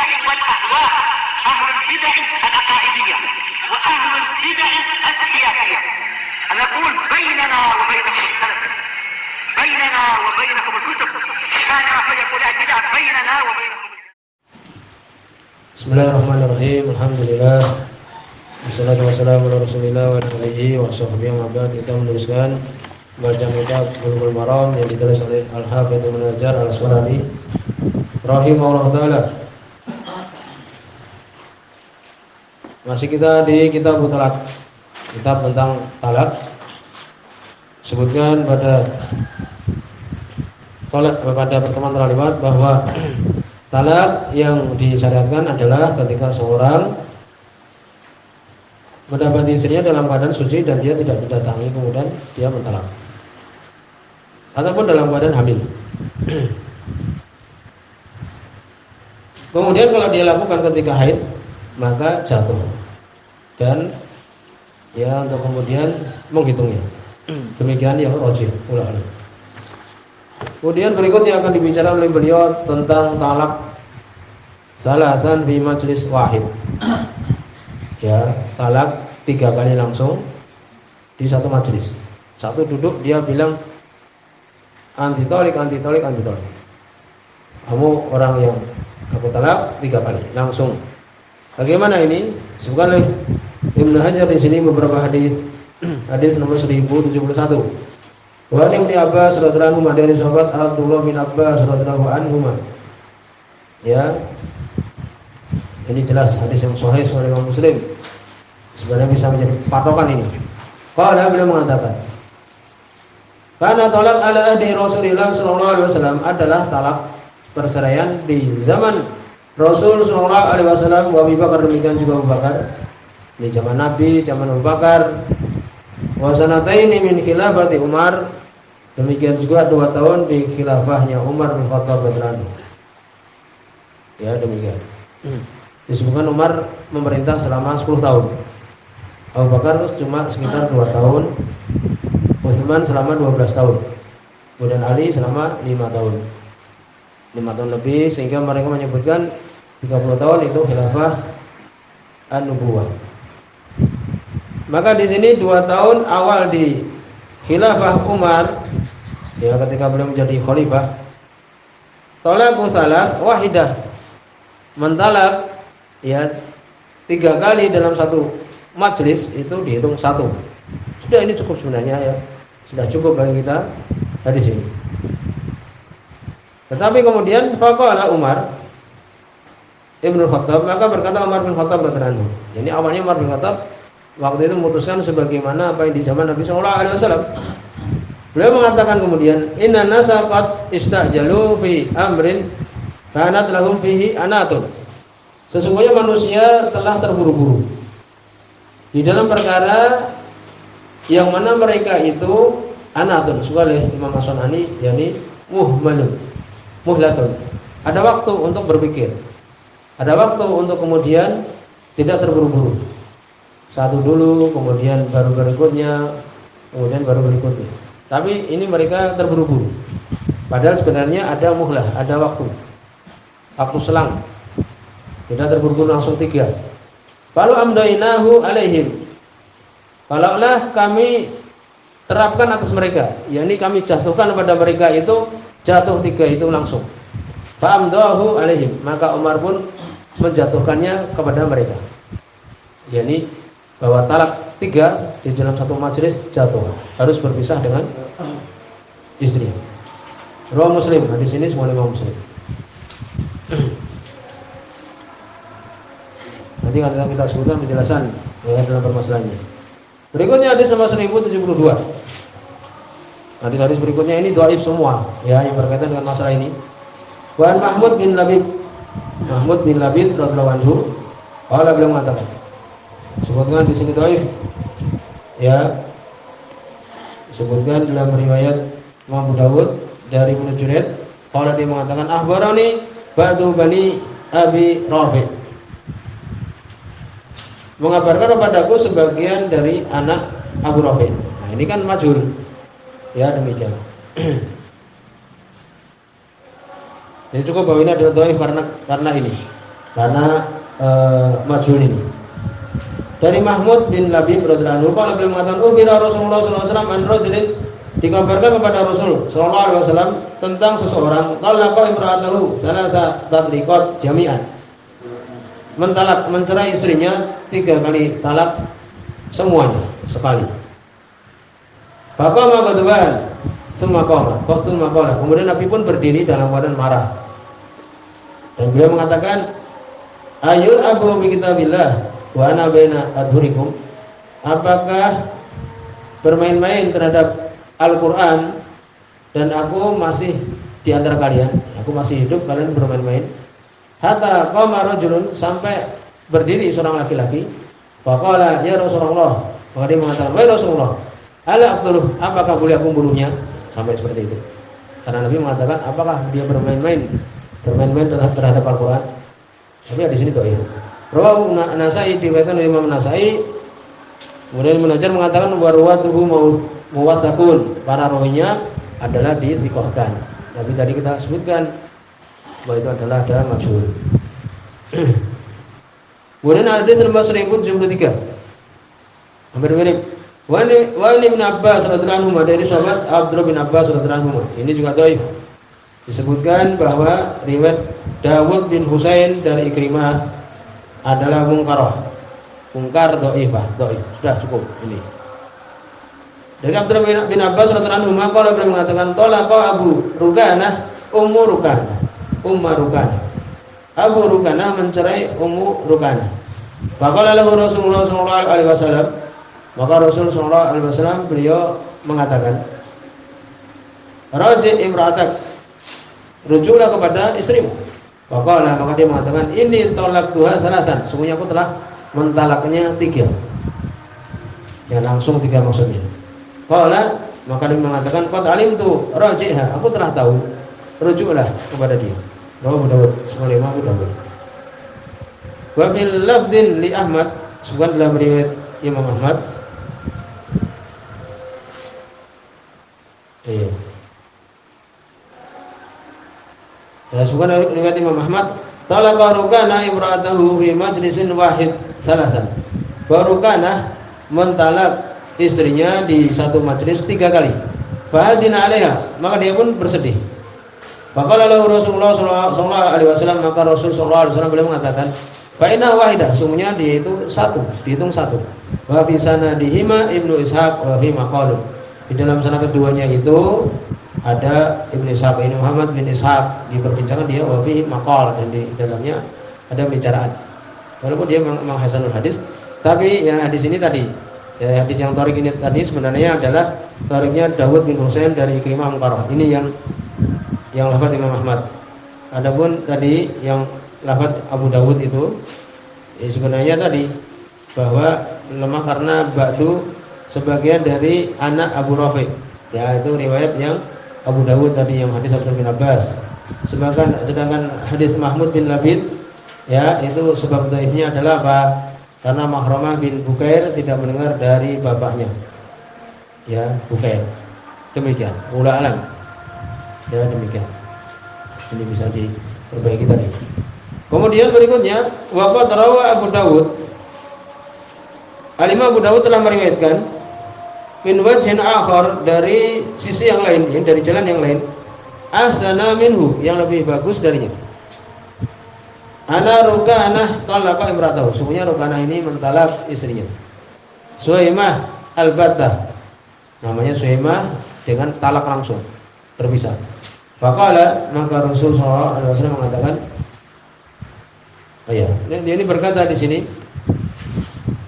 البدع والأهواء، أهل البدع العقائدية وأهل البدع السياسية. نقول بيننا وبينكم السلف، بيننا وبينكم الكتب، كان فيقول البدع بيننا وبينكم. Bismillahirrahmanirrahim. Alhamdulillah. Wassalatu wassalamu ala Rasulillah wa ala alihi wa sahbihi wa ba'd. Kita meneruskan baca kitab Bulughul Maram yang ditulis oleh Al-Hafidz Ibnu Hajar Al-Asqalani rahimahullah taala. Masih kita di kitab talak, kitab tentang talak. Sebutkan pada pertemuan terlewat bahwa talak yang disyariatkan adalah ketika seorang mendapati istrinya dalam keadaan suci dan dia tidak didatangi, kemudian dia mentalak, ataupun dalam keadaan hamil. Kemudian kalau dia lakukan ketika haid, maka jatuh, dan ya untuk kemudian menghitungnya. Demikian yang rajih ulama. Kemudian berikutnya akan dibicarakan oleh beliau tentang talak salasan fi majlis wahid. Ya, talak 3 kali langsung di satu majlis. Satu duduk dia bilang anti tolik. Kamu orang yang aku talak 3 kali langsung. Bagaimana ini? Disebutkan oleh Ibnu Hajar di sini beberapa hadis. Hadis nomor 1071. Wa an Ibnu Abbas radhiyallahu anhu dari sahabat Abdullah bin Abbas radhiyallahu anhu. Ya. Ini jelas hadis yang sahih oleh Imam Muslim. Sebenarnya bisa menjadi patokan ini. Qala beliau mengatakan, karena talak ala ahdi Rasulullah sallallahu alaihi wasallam adalah talak perceraian di zaman Rasul sallallahu alaihi wasallam wa Abu Bakar, demikian juga Abu Bakar. Di zaman Nabi, zaman Abu Bakar. Wa sanataini min khilafati Umar, demikian juga 2 tahun di khilafahnya Umar bin Khattab radhiyallahu anhu. Ya, demikian. Disebutkan Umar memerintah selama 10 tahun. Abu Bakar cuma sekitar 2 tahun. Utsman selama 12 tahun. Kemudian Ali selama 5 tahun. 5 tahun lebih, sehingga mereka menyebutkan 30 tahun itu khilafah an-nubuwah. Maka di sini 2 tahun awal di khilafah Umar, ya ketika beliau menjadi khalifah, talaqu salas wahidah, mentalak ya 3 kali dalam satu majlis, itu dihitung 1. Sudah, ini cukup sebenarnya ya. Sudah cukup bagi kita dari sini. Tetapi kemudian faqala Umar Ibnu Khattab, maka berkata Umar bin Khattab radhiyallahu anhu. Jadi awalnya Umar bin Khattab waktu itu memutuskan sebagaimana apa yang di zaman Nabi sallallahu alaihi wasallam. Beliau mengatakan kemudian, inna nasa qad istajalu fi amrin kanat lahum fihi anatun. Sesungguhnya manusia telah terburu-buru di dalam perkara yang mana mereka itu anatun, oleh Imam As-Sunani, yakni muhlatun. Ada waktu untuk berpikir, ada waktu untuk kemudian tidak terburu-buru. Satu dulu, kemudian baru berikutnya, kemudian baru berikutnya. Tapi ini mereka terburu-buru. Padahal sebenarnya ada muhlah, ada waktu selang. Tidak terburu-buru langsung 3. Kalau amdainahu alaihim, kalaulah kami terapkan atas mereka, yakni kami jatuhkan kepada mereka itu jatuh 3 itu langsung. Fa'amdahu alaihim, maka Umar pun menjatuhkannya kepada mereka. Yakni bahwa talak 3 di dalam satu majelis jatuh, harus berpisah dengan istrinya. Riwayat Muslim, hadis ini semua Imam Muslim. Nanti akan kita sebutkan penjelasan ya dalam permasalahannya. Berikutnya hadis nomor 1072. Hadis berikutnya ini dhaif semua ya, yang berkaitan dengan masalah ini. Wa Mahmud bin Labid radhiyallahu anhu, qala beliau mengatakan, sebutkan di sini dhaif ya, sebutkan dalam riwayat Imam Abu Dawud dari Ibnu Jurayd, qala dia mengatakan akhbarani ba'du bani Abi Rafi', mengabarkan kepadaku sebagian dari anak Abu Rafi'. Nah, ini kan majhul. Ya, demikian. Jadi cukup bahwa ini adalah dhaif karena ini. karena majhul ini. Dari Mahmud bin Labib radhiyallahu anhu qala beliau mengatakan bila Rasulullah sallallahu alaihi wasallam an rajulin, dikabarkan kepada Rasul sallallahu alaihi wasallam tentang seseorang talaqa imra'atahu salasa tatliqat jami'an, mencerai istrinya 3 kali talak semuanya sekali. Faqama ghadban tsumma qala, kemudian Nabi pun berdiri dalam keadaan marah dan beliau mengatakan ayul abu bi kitabillah wa ana baina adhurikum, apakah bermain-main terhadap Al-Quran dan aku masih di antara kalian, aku masih hidup, kalian bermain-main. Hatta qama rajulun, sampai berdiri seorang laki-laki. Faqala ya Rasulullah, maka dia mengatakan wahai Rasulullah, ala aqtuluh, apakah boleh aku membunuhnya? Sampai seperti itu. Karena Nabi mengatakan apakah dia bermain-main terhadap Al-Quran. Tapi di sini dhaif. Rawahu Nasai, diriwayatkan oleh Imam Nasai. Kemudian Ibnu Hajar mengatakan warwatuhu muwaththaqun, para rawinya adalah disiqahkan. Tapi tadi kita sebutkan bahwa itu adalah ada majhul. Kemudian hadis nomor 1073. Hampir mirip. Wa Ibnu Abbas radhiyallahu anhu, dari sahabat Abdullah bin Abbas radhiyallahu anhu. Ini juga dhaif. Disebutkan bahwa riwayat Dawud bin Husain dari Ikrimah adalah mungkarah, mungkar dhaifah, dhaif. Sudah cukup ini. Dari Abdullah bin Abbas radhiyallahu anhu maka beliau mengatakan talaqa Abu Rukanah Ummu Rukanah. Abu Rukanah mencerai Ummu Rukanah. Faqala lahu Rasulullah sallallahu alaihi wasallam, maka Rasul sallallahu alaihi wasallam beliau mengatakan raji' imra'atak, rujuklah kepada istrimu. Faqala, maka dia mengatakan ini talaqtuha salatan, sungguhnya aku telah mentalaknya 3. Ya langsung 3 maksudnya. Qala, maka dia mengatakan qad alimtu raji'ha, aku telah tahu, rujuklah kepada dia. Rawahu Dawud, sebagaimana Imam Abu Dawud. Wa fil lafdin li Ahmad, sebutkan dalam riwayat Imam Ahmad. Iya. Ya, sebutkan riwayat Imam Ahmad, talaqa Rukanah imra'atahu fi majlisin wahid salasan. Rukana mentalak istrinya di satu majlis 3 kali. Fahazina 'alaiha, maka dia pun bersedih. Faqala lahu Rasulullah sallallahu alaihi wasallam, maka Rasul sallallahu alaihi wasallam beliau mengatakan, fa inna wahidah, sungguhnya dia itu 1, dihitung 1. Wa fi sanadihima Ibnu Ishaq wa fi maqalun. Di dalam sanad keduanya itu ada Ibnu Ishaq, ini Muhammad bin Ishaq, diperbincangkan dia wa fi maqal, dan di dalamnya ada pembicaraan. Walaupun dia memang hasanul hadis, tapi yang hadis ini tadi, ya, hadis yang tarik ini tadi sebenarnya adalah tariknya Dawud bin Husain dari Ikrimah Mungkarah. Ini yang lafaz Imam Ahmad. Adapun tadi yang lafaz Abu Dawud itu sebenarnya tadi bahwa lemah karena ba'du sebagian dari anak Abu Rafi. Ya, itu riwayat yang Abu Dawud tadi yang hadis Abdullah bin Abbas. Sedangkan hadis Mahmud bin Labid, ya, itu sebab dhaifnya adalah apa? Karena Mahramah bin Bukair tidak mendengar dari bapaknya. Ya, Bukair. Demikian. Ula alam. Ya, demikian. Ini bisa diperbaiki tadi. Kemudian berikutnya, waqad rawa Abu Dawud. Al-Imam Abu Dawud telah meriwayatkan min wajhin akhar, dari sisi yang lain, dari jalan yang lain, ahsana minhu, yang lebih bagus darinya. Ana Rukanah talaqa imra'atahu, sungguhnya Rukanah ini mentalak istrinya. Suhaimah al-Battah, namanya Suhaimah dengan talak langsung, terpisah. Faqala, maka Rasul sallallahu alaihi wasallam mengatakan, ini berkata di sini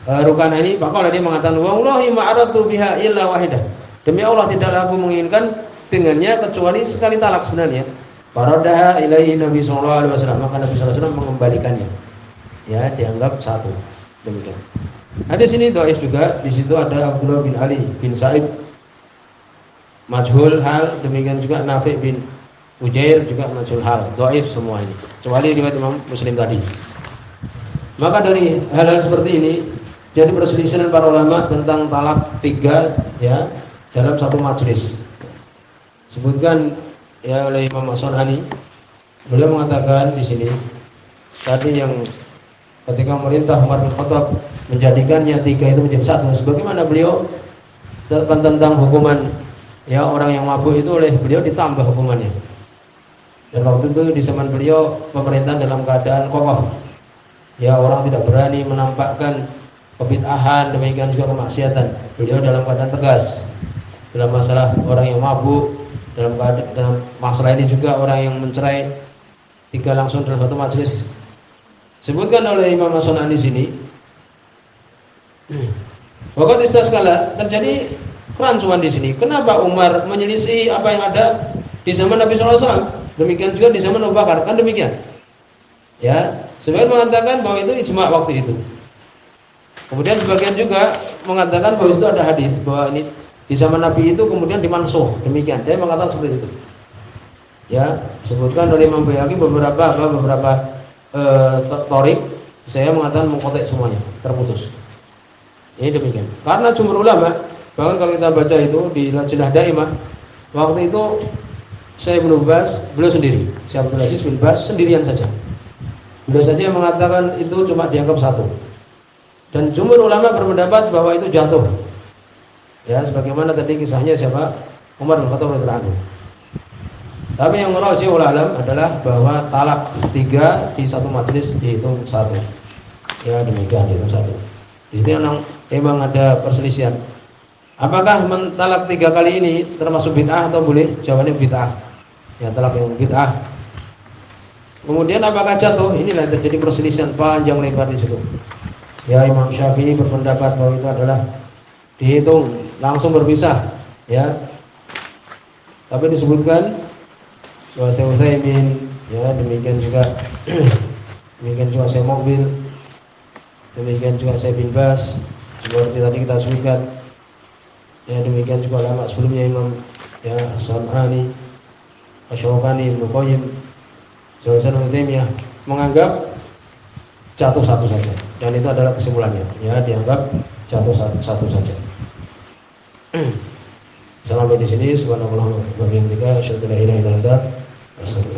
Rukanah ini, faqala, dia mengatakan, wallahi ma aradtu biha illa wahidah, demi Allah tidaklah aku menginginkan dengannya kecuali sekali talak sebenarnya. Faradaha ilaihi Nabi sallallahu alaihi wasallam, maka Nabi sallallahu alaihi wasallam mengembalikannya. Ya, dianggap 1. Demikian. Hadis ini dhaif juga. Di situ ada Abdullah bin Ali bin Sa'ib majhul hal, demikian juga Nafi' bin Ujair juga majhul hal. Dhaif semua ini, kecuali riwayat Imam Muslim tadi. Maka dari hal-hal seperti ini jadi perselisihan para ulama tentang talak 3, ya, dalam satu majlis. Sebutkan ya oleh Imam As-Sunani, beliau mengatakan di sini tadi yang ketika merintah Umar bin Khattab menjadikannya 3 itu menjadi 1, sebagaimana beliau tentang hukuman ya orang yang mabuk itu oleh beliau ditambah hukumannya. Dan waktu itu di zaman beliau pemerintahan dalam keadaan kokoh. Ya, orang tidak berani menampakkan kebid'ahan, demikian juga kemaksiatan. Beliau dalam keadaan tegas dalam masalah orang yang mabuk, dalam masalah ini juga orang yang mencerai 3 langsung dalam satu majelis. Sebutkan oleh Imam As-Sunani di sini. Waktu istasqala terjadi kerancuan di sini. Kenapa Umar menyelisih apa yang ada di zaman Nabi SAW? Demikian juga di zaman Abu Bakar, kan demikian. Ya, sebagian mengatakan bahwa itu ijma waktu itu. Kemudian sebagian juga mengatakan bahwa itu ada hadis bahwa ini di zaman Nabi itu kemudian dimansuh. Demikian. Dia mengatakan seperti itu. Ya, sebutkan oleh Imam Baihaqi beberapa torik, saya mengatakan mengkotek semuanya, terputus. Ini demikian. Karena jumhur ulama, bahkan kalau kita baca itu di Lajnah Daimah, waktu itu saya menubas beliau sendiri, Syekh Abdul Aziz bin Baz sendirian saja. Beliau saja yang mengatakan itu cuma dianggap 1. Dan jumhur ulama berpendapat bahwa itu jatuh. Ya, sebagaimana tadi kisahnya siapa? Umar bin Khattab radhiyallahu anhu. Tapi yang rajih alam adalah bahwa talak 3 di satu majelis dihitung 1. Ya, demikian dihitung 1. Di sini memang ada perselisihan. Apakah mentalak 3 kali ini termasuk bid'ah atau boleh? Jawabannya bid'ah. Ya, talak yang bid'ah. Kemudian apakah jatuh? Inilah terjadi perselisihan panjang lebar di situ. Ya, Imam Syafi'i berpendapat bahwa itu adalah dihitung langsung berpisah. Ya. Tapi disebutkan bahwa Syekh Utsaimin, ya demikian juga Syekh Muqbil, demikian juga Syekh bin Baz, seperti tadi kita sebutkan. Ya, demikian juga ulama sebelumnya Imam ya As-San'ani, Asy-Syaukani, Ibnu Qayyim, Syekh Utsaimin menganggap jatuh 1 saja. Dan itu adalah kesimpulannya. Ya, dianggap jatuh 1 saja. Sampai di sini subhanallah wa bihamdihi asyhadu an la ilaha illa anta astaghfiruka